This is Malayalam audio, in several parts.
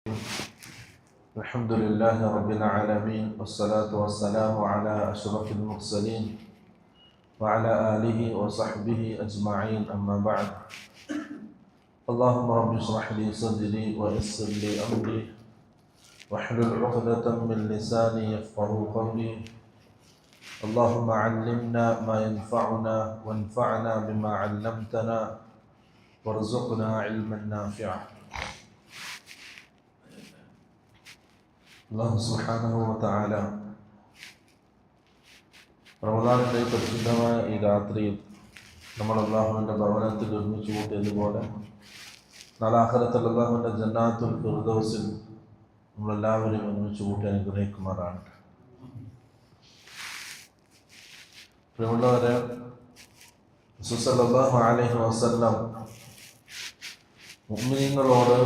الحمد لله رب العالمين والصلاة والسلام على أشرف المرسلين وعلى آله وصحبه أجمعين أما بعد. اللهم رب اشرح لي صدري ويسر لي أمري واحلل عقدة من لساني يفقهوا قولي. اللهم علمنا ما ينفعنا وانفعنا بما علمتنا وارزقنا علما نافعا. അല്ലാഹു സുബ്ഹാനഹു വ തആല റമദാനിലെ പരിശുദ്ധമായ ഈ രാത്രിയിൽ നമ്മൾ അല്ലാഹുവിൻ്റെ ഭവനത്തിൽ ഒരുമിച്ച് കൂട്ടിയതുപോലെ നാളെ ആഖിറത്തിൽ അല്ലാഹുവിൻ്റെ ജന്നാത്തുൽ ഫിർദൗസിൽ നമ്മളെല്ലാവരും ഒരുമിച്ച് കൂട്ടി അനുഗ്രഹിക്കുമാറാണ്. പ്രിയമുള്ളവരെ, റസൂൽ സല്ലല്ലാഹു അലൈഹി വസല്ലം മുഅ്മിനീങ്ങളോട്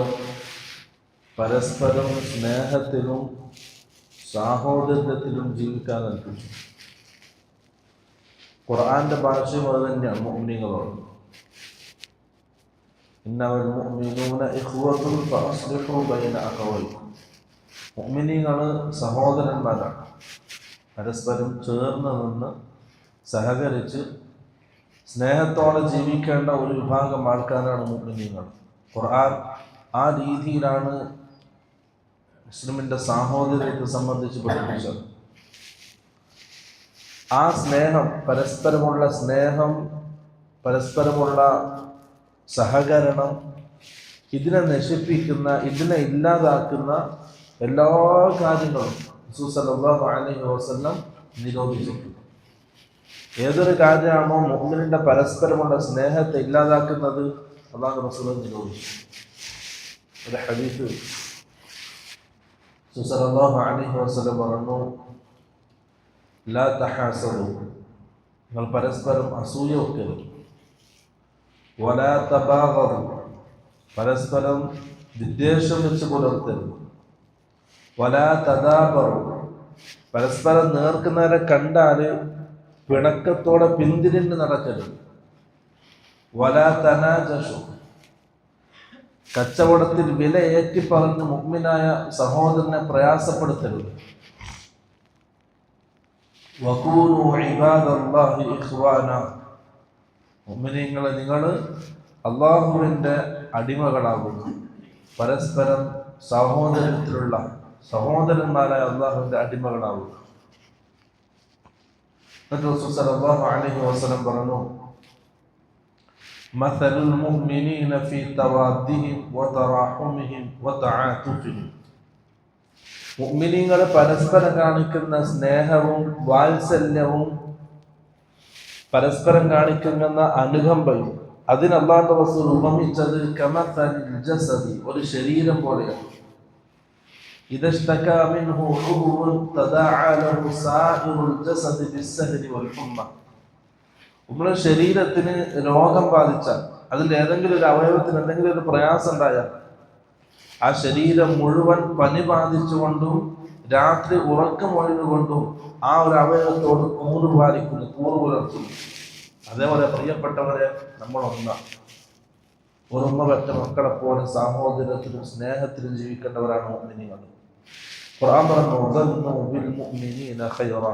പരസ്പരം സ്നേഹത്തിലും സാഹോദര്യത്തിലും ജീവിക്കാൻ കൽപ്പിച്ചു. ഖുർആന്റെ ഭാഷയും അത് തന്നെയാണ് മുഅ്മിനീങ്ങളോട്. ഇന്നമൽ മുഅ്മിനൂന ഇഖ്വത്തുൻ ഫഅസ്ലിഹു ബൈന അഖവൈക്കും. മുഅ്മിനീങ്ങൾ സഹോദരന്മാരാണ്. പരസ്പരം ചേർന്ന് നിന്ന് സഹകരിച്ച് സ്നേഹത്തോടെ ജീവിക്കേണ്ട ഒരു വിഭാഗം ആൾക്കാരാണ് മുഅ്മിനീങ്ങൾ. ഖുർആൻ ആ രീതിയിലാണ് മുസ്ലിമിൻ്റെ സാഹോദര്യത്തെ സംബന്ധിച്ച് പഠിപ്പിച്ചത്. ആ സ്നേഹം, പരസ്പരമുള്ള സ്നേഹം, പരസ്പരമുള്ള സഹകരണം, ഇതിനെ നശിപ്പിക്കുന്ന, ഇതിനെ ഇല്ലാതാക്കുന്ന എല്ലാ കാര്യങ്ങളും റസൂൽ സല്ലല്ലാഹു അലൈഹി വസല്ലം നിരോധിച്ചിട്ടുണ്ട്. ഏതൊരു കാര്യമാണോ മുഅ്മിനിന്റെ പരസ്പരമുള്ള സ്നേഹത്തെ ഇല്ലാതാക്കുന്നത്, അല്ലാഹു റസൂൽ നിരോധിച്ചു. ഒരു ഹദീസ് റസൂൽ സല്ലല്ലാഹു അലൈഹി വസല്ലം പറഞ്ഞു, ലാ തഹാസദു, നിങ്ങൾ പരസ്പരം അസൂയ വെക്കരുത്. വലാ തബാഗദു, പരസ്പരം വിദ്വേഷം വെച്ച് പുലർത്തരുത്. വലാ തദാബറു, പരസ്പരം നേർക്കുന്നവരെ കണ്ടാൽ പിണക്കത്തോടെ പിന്തിരിഞ്ഞ് നടക്കരുത്. വലാ തനാജഷു, കച്ചവടത്തിൽ വില ഏറ്റി പറഞ്ഞ് മുഅ്മിനായ സഹോദരനെ പ്രയാസപ്പെടുത്തരുത്. വഖൂനു ഇബാദല്ലാഹി ഇഖ്വാന, മുഅ്മിനീങ്ങളെ നിങ്ങൾ അല്ലാഹുവിൻ്റെ അടിമകളാകുക. പരസ്പരം സഹോദരത്തിലുള്ള സഹോദരന്മാരായ അല്ലാഹുവിൻ്റെ അടിമകളാകുക. റസൂൽ സല്ലല്ലാഹു അലൈഹി വസല്ലം പറഞ്ഞു, മസലുൽ മുഅ്മിനീന ഫീ തവാദ്ദിഹിം വതറാഹുമിഹിം വതആതുഫിഹിം, മുഅ്മിനീങ്ങൾ പരസ്പരം കാണിക്കുന്ന സ്നേഹവും വാത്സല്യവും പരസ്പരം കാണിക്കുന്ന അനുകമ്പയും അതിന് അല്ലാഹുവിന്റെ റസൂൽ ഉപമിച്ചത് കമസലിൽ ജസദി, ഒരു ശരീരം പോലെയാണ്. ഇദശ്തകാ മിൻഹു ഉദ്വുൻ തദാഅ ലഹു സാഇറുൽ ജസദി ബിസ്സഹരി വൽ ഹുമ്മ, നമ്മുടെ ശരീരത്തിന് രോഗം ബാധിച്ചാൽ, അതിൻ്റെ ഏതെങ്കിലും ഒരു അവയവത്തിന് എന്തെങ്കിലും ഒരു പ്രയാസം ഉണ്ടായാൽ ആ ശരീരം മുഴുവൻ പനി ബാധിച്ചുകൊണ്ടും രാത്രി ഉറക്കമൊഴിഞ്ഞുകൊണ്ടും ആ ഒരു അവയവത്തോട് കൂറ് പാലിക്കുന്നു, കൂറ് പുലർത്തുന്നു. അതേപോലെ പ്രിയപ്പെട്ടവരെ, ഒരുമ്മ പെറ്റ മക്കളെപ്പോലെ സാഹോദര്യത്തിലും സ്നേഹത്തിലും ജീവിക്കേണ്ടവരാണ് മുഅ്മിനീങ്ങൾ. ഖുർആൻ പറഞ്ഞു, വദന്നു ബിൽ മുഅ്മിനീന ഖൈറ,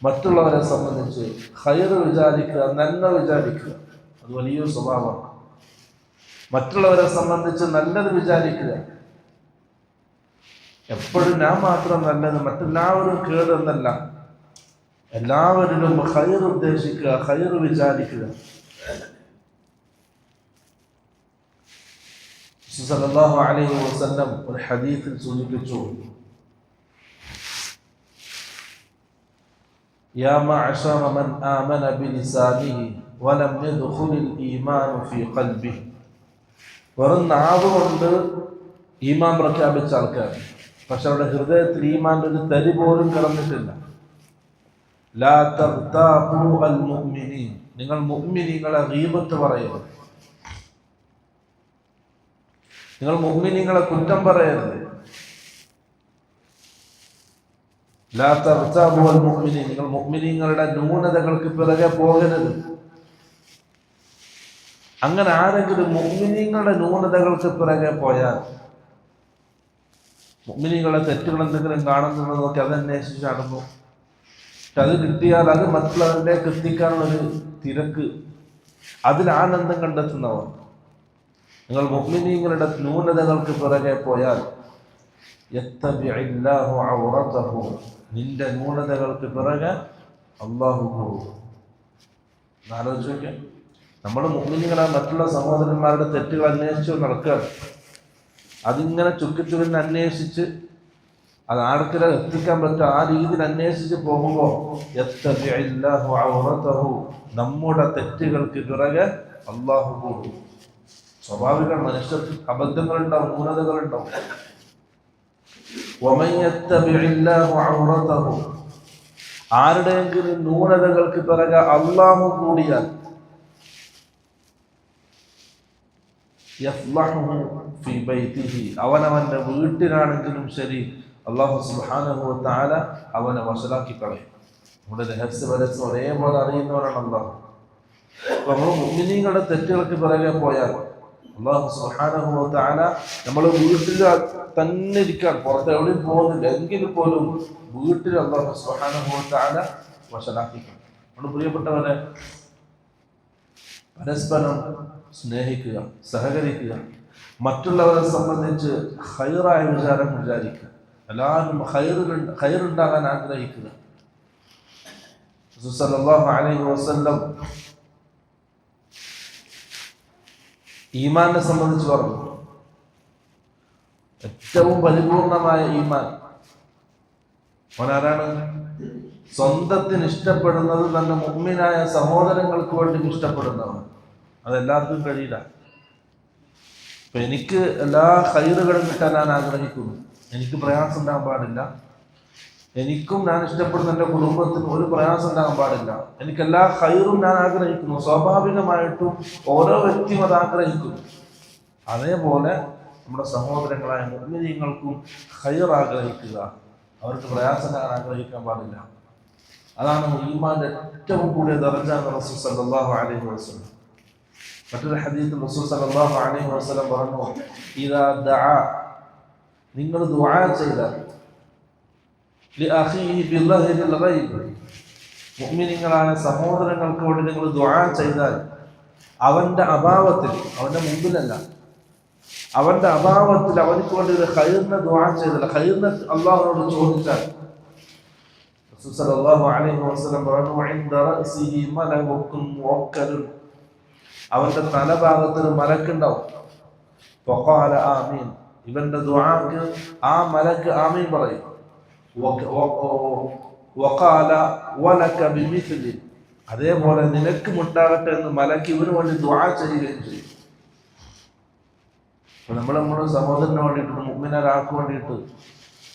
മറ്റുള്ളവരെ സംബന്ധിച്ച് ഖൈർ വിചാരിക്കുക, നന്മ വിചാരിക്കുക. അത് വലിയൊരു സ്വഭാവമാണ്. മറ്റുള്ളവരെ സംബന്ധിച്ച് നല്ലത് വിചാരിക്കുക. എപ്പോഴും ഞാൻ മാത്രം നല്ലത്, മറ്റെല്ലാവരും കേടെന്നല്ല. എല്ലാവരിലും ഖൈർ ഉദ്ദേശിക്കുക, ഖൈർ വിചാരിക്കുക. സല്ലല്ലാഹു അലൈഹി വസല്ലം ഒരു ഹദീസിൽ സൂചിപ്പിച്ചു, യാ മഅശറ മൻ ആമന ബിലിസാനിഹി വലം യദ്ഖുലിൽ ഈമാനു ഫീ ഖൽബിഹി, വെറും നാവ് കൊണ്ട് ഈമാൻ പ്രഖ്യാപിച്ച ആൾക്കാർ, പക്ഷെ അവരുടെ ഹൃദയത്തിൽ ഈമാൻ്റെ ഒരു തരി പോലും കടന്നിട്ടില്ല. ലാ തഗ്താബു അൽ മുഅ്മിനീൻ, നിങ്ങൾ മുഅ്മിനീങ്ങളെ ഗീബത്ത് പറയരുത്, നിങ്ങൾ മുഅ്മിനീങ്ങളെ കുറ്റം പറയരുത്. ലാ തഗ്താബു അൽ മുഅ്മിനീൻ, നിങ്ങൾ മുഅ്മിനീങ്ങളുടെ ന്യൂനതകൾക്ക് പിറകെ പോകരുത്. അങ്ങനെ ആരെങ്കിലും മുഅ്മിനീങ്ങളുടെ ന്യൂനതകൾക്ക് പിറകെ പോയാൽ മുഅ്മിനീങ്ങളുടെ തെറ്റുകൾ എന്തെങ്കിലും കാണുന്നുണ്ടോ നോക്കി അത് അന്വേഷിച്ച് നടന്നു. അത് കിട്ടിയാൽ അത് മറ്റുള്ളവരിലേക്ക് എത്തിക്കാനുള്ളൊരു തിരക്ക്, അതിൽ ആനന്ദം കണ്ടെത്തുന്നവർ. നിങ്ങൾ മുഅ്മിനീങ്ങളുടെ ന്യൂനതകൾക്ക് പിറകെ പോയാൽ യത്തബിഇല്ലാഹു ഔറതഹു, നിന്റെ ന്യൂനതകൾക്ക് പിറകെ അള്ളാഹു പോകും. ആലോചിച്ച് നോക്കിയാൽ നമ്മൾ മുഅ്മിനീങ്ങളെ മറ്റുള്ള സഹോദരന്മാരുടെ തെറ്റുകൾ അന്വേഷിച്ച് നടക്കുകയാണ്. അതിങ്ങനെ ചുക്കിച്ചുകിന് അന്വേഷിച്ച് അത് ആർക്കിടെ എത്തിക്കാൻ പറ്റും ആ രീതിയിൽ അന്വേഷിച്ച് പോകുമ്പോൾ യത്തബിഇല്ലാഹു ഔറതഹു, നമ്മുടെ തെറ്റുകൾക്ക് പിറകെ അള്ളാഹു പോകും. സ്വാഭാവികമാണ്, മനുഷ്യർക്ക് അബദ്ധങ്ങളുണ്ടാവും, ന്യൂനതകളുണ്ടാവും. വമൻ യത്തബിഇല്ലാഹു ഔറതഹു, ആരുടെയെങ്കിലും ന്യൂനതകൾക്ക് പിറകെ അള്ളാഹു കൂടിയാൽ യഫ്ളഹുഹു ഫീ ബൈതിഹി, അവനവന്റെ വീട്ടിലാണെങ്കിലും ശരി അല്ലാഹു സുബ്ഹാനഹു വ തആല അവനെ വശലാക്കി കളയും. നമ്മുടെ രഹസ്യപരസ്യം ഒരേപോലെ അറിയുന്നവരാണ് അള്ളാഹു. അപ്പൊ നമ്മൾ മുഅ്മിനീങ്ങളുടെ തെറ്റുകൾക്ക് പിറകെ പോയാൽ അല്ലാഹു സുബ്ഹാനഹു വ തആല നമ്മൾ വീട്ടിൽ തന്നെ ഇരിക്കാൻ, പുറത്ത് എവിടെയും പോകുന്നില്ല എങ്കിൽ പോലും വീട്ടിൽ അല്ലാഹു സുബ്ഹാനഹു വ തആല വശലാക്കി കളയും. നമ്മുടെ പ്രിയപ്പെട്ടവരെ, പരസ്പരം സ്നേഹിക്കുക, സഹകരിക്കുക, മറ്റുള്ളവരെ സംബന്ധിച്ച് ഖൈറായ വിചാരം വിചാരിക്കുക, എല്ലാവരും ഖൈറുണ്ടാകാൻ ആഗ്രഹിക്കുക. റസൂൽ സല്ലല്ലാഹു അലൈഹി വസല്ലം ഈമാനെ സംബന്ധിച്ച് പറഞ്ഞു, ഏറ്റവും പരിപൂർണമായ ഈമാൻ അവനാരാണ്? സ്വന്തത്തിന് ഇഷ്ടപ്പെടുന്നത് തന്നെ മുഅ്മിനായ സഹോദരങ്ങൾക്ക് വേണ്ടി ഇഷ്ടപ്പെടുന്നവൻ. അതെല്ലാവർക്കും കഴിയില്ല. ഇപ്പൊ എനിക്ക് എല്ലാ ഖൈറുകളും കിട്ടാൻ ഞാൻ ആഗ്രഹിക്കുന്നു, എനിക്ക് പ്രയാസം ഉണ്ടാകാൻ പാടില്ല. എനിക്കും ഞാൻ ഇഷ്ടപ്പെടുന്ന എൻ്റെ കുടുംബത്തിനും ഒരു പ്രയാസം ഉണ്ടാകാൻ പാടില്ല. എനിക്ക് എല്ലാ ഖൈറും ഞാൻ ആഗ്രഹിക്കുന്നു. സ്വാഭാവികമായിട്ടും ഓരോ വ്യക്തിയും അത് ആഗ്രഹിക്കുന്നു. അതേപോലെ നമ്മുടെ സഹോദരങ്ങളായ മുഅ്മിനീങ്ങൾക്കും ഖൈർ ആഗ്രഹിക്കുക, അവർക്ക് പ്രയാസം ഞാൻ ആഗ്രഹിക്കാൻ പാടില്ല. അതാണ് ഈമാന്റെ ഏറ്റവും കൂടിയ ദർജ എന്ന് റസൂൽ സല്ലല്ലാഹു അലൈഹി വസല്ലം. മറ്റൊരു ഹദീസിൽ റസൂൽ സല്ലല്ലാഹു അലൈഹി വസല്ലം പറഞ്ഞു, ഇദാ ദഅ, നിങ്ങൾ ദുആ ചെയ്താൽ, ലിഅഖീഹി ബിളഹരിൽ ഗൈബ്, മുഅ്മിനീങ്ങളായ സഹോദരങ്ങൾക്ക് വേണ്ടി നിങ്ങൾ ദുആ ചെയ്താൽ, അവന്റെ അഭാവത്തിൽ, അവന്റെ മുമ്പിലല്ല, അവന്റെ അഭാവത്തിൽ അവർക്ക് വേണ്ടി ഒരു ഖൈറിനെ ദുആ ചെയ്താൽ, ഖൈറിനെ അല്ലാഹുവോട് ചോദിച്ചാൽ, റസൂൽ സല്ലല്ലാഹു അലൈഹി വസല്ലം പറഞ്ഞു, ഇൻദ റഅസിഹി മലകുൻ മുവക്കലുൻ, അവന്റെ തലഭാഗത്ത് ഒരു മലക്കുണ്ടാവും. ഫഖാല ആമീൻ, ഇവന്റെ ദുആക്ക് ആ മലക്ക് ആമീൻ പറയും. വഖാല വലക ബിമിസ്ലി, അതേപോലെ നിനക്കും ഉണ്ടാകട്ടെ എന്ന് മലക്ക് ഇവന് വേണ്ടി ദുആ ചെയ്യുകയും ചെയ്യും. അപ്പൊ നമ്മുടെ സഹോദരന് വേണ്ടിയിട്ട്, മുഅ്മിനൊരാൾക്ക് വേണ്ടിയിട്ട്,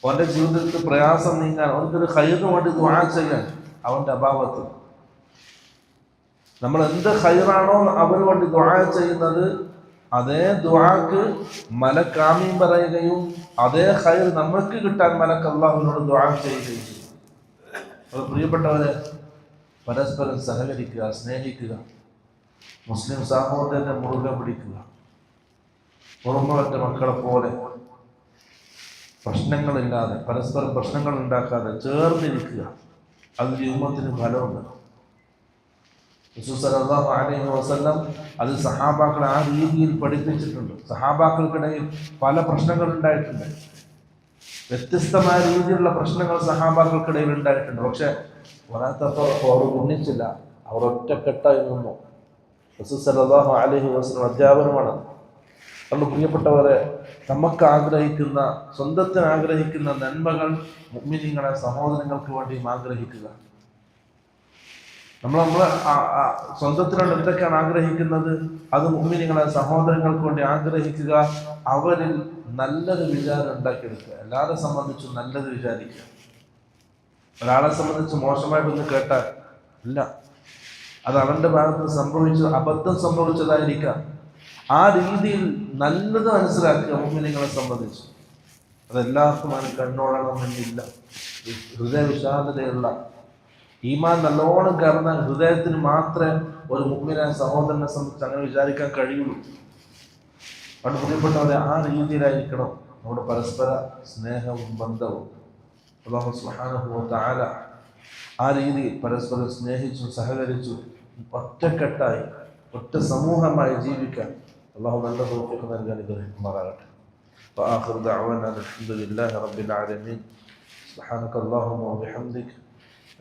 അവന്റെ ജീവിതത്തിൽ പ്രയാസം നീങ്ങാൻ, അവനൊരു ഖൈറിന് വേണ്ടി ദുആ ചെയ്യാൻ, അവന്റെ അഭാവത്തിൽ നമ്മൾ എന്ത് ഖൈറാണോ അവന് വേണ്ടി ദുആ ചെയ്യുന്നത്, അതേ ദുആക്ക് മലക്ക് ആമീൻ പറയുകയും അതേ ഖൈർ നമുക്ക് കിട്ടാൻ മലക്ക് അല്ലാഹുവിനോട് ദുആ ചെയ്യുകയും ചെയ്യും. അപ്പോൾ പ്രിയപ്പെട്ടവരെ, പരസ്പരം സഹകരിക്കുക, സ്നേഹിക്കുക, മുസ്ലിം സഹോദരനെ മുറുകെ പിടിക്കുക. ഓർമ്മവറ്റ മക്കളെ പോലെ പ്രശ്നങ്ങളില്ലാതെ, പരസ്പരം പ്രശ്നങ്ങൾ ഉണ്ടാക്കാതെ ചേർന്നിരിക്കുക. അതിൽ ഉമ്മത്തിന് ഫലമുണ്ട്. റസൂൽ സല്ലല്ലാഹു അലൈഹി വസല്ലം അത് സഹാബാക്കളെ ആ രീതിയിൽ പഠിപ്പിച്ചിട്ടുണ്ട്. സഹാബാക്കൾക്കിടയിൽ പല പ്രശ്നങ്ങൾ ഉണ്ടായിട്ടുണ്ട്, വ്യത്യസ്തമായ രീതിയിലുള്ള പ്രശ്നങ്ങൾ സഹാബാക്കൾക്കിടയിൽ ഉണ്ടായിട്ടുണ്ട്. പക്ഷെ ഒരാത്തപ്പോൾ അവർ ഒന്നിച്ചില്ല, അവർ ഒറ്റക്കെട്ടായി നിന്നു. റസൂൽ സല്ലല്ലാഹു അലൈഹി വസല്ലം അധ്യാപനമാണ്. അതുകൊണ്ട് പ്രിയപ്പെട്ടവരെ, നമുക്ക് ആഗ്രഹിക്കുന്ന, സ്വന്തത്തിന് ആഗ്രഹിക്കുന്ന നന്മകൾ മുഅ്മിനീങ്ങളെ സഹോദരങ്ങൾക്ക് വേണ്ടിയും ആഗ്രഹിക്കുക. നമ്മളെ സ്വന്തത്തിനോട് എന്തൊക്കെയാണ് ആഗ്രഹിക്കുന്നത്, അത് മുഅ്മിനീങ്ങളെ സഹോദരങ്ങൾക്ക് വേണ്ടി ആഗ്രഹിക്കുക. അവരിൽ നല്ലൊരു വിചാരം ഉണ്ടാക്കിയെടുക്കുക. എല്ലാവരെ സംബന്ധിച്ചും നല്ലത് വിചാരിക്കുക. ഒരാളെ സംബന്ധിച്ച് മോശമായിട്ടൊന്ന് കേട്ടാൽ ഇല്ല, അത് അവന്റെ ഭാഗത്ത് അബദ്ധം സംഭവിച്ചതായിരിക്കാം. ആ രീതിയിൽ നല്ലത് മനസ്സിലാക്കുക. മുഅ്മിനീങ്ങളെ സംബന്ധിച്ച് അതെല്ലാവർക്കും അതിന് കണ്ണോടണമെന്നില്ല. ഹൃദയ വിശാലതയുള്ള ഈമാൻ നല്ലോണം കയറുന്ന ഹൃദയത്തിന് മാത്രമേ ഒരു മുഅ്മിനായ സഹോദരനെ സംബന്ധിച്ച് അങ്ങനെ വിചാരിക്കാൻ കഴിയുള്ളൂ. അതുകൊണ്ട് പ്രിയപ്പെട്ടവരെ, ആ രീതിയിലായിരിക്കണം നമ്മുടെ പരസ്പര സ്നേഹവും ബന്ധവും. അല്ലാഹു സുബ്ഹാനഹു വ തആല ആ രീതിയിൽ പരസ്പരം സ്നേഹിച്ചു സഹകരിച്ചു ഒറ്റക്കെട്ടായി ഒറ്റ സമൂഹമായി ജീവിക്കാൻ അല്ലാഹു നല്ല തൗഫീഖ് നൽകാൻ അനുഗ്രഹിക്കുമാറാകട്ടെ. وآخر دعوانا الحمد لله رب العالمين. سبحانك اللهم وبحمدك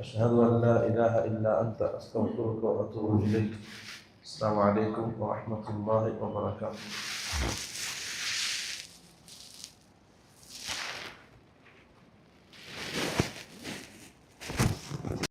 أشهد أن لا إله إلا أنت أستغفرك وأتوب إليك. السلام عليكم ورحمة الله وبركاته.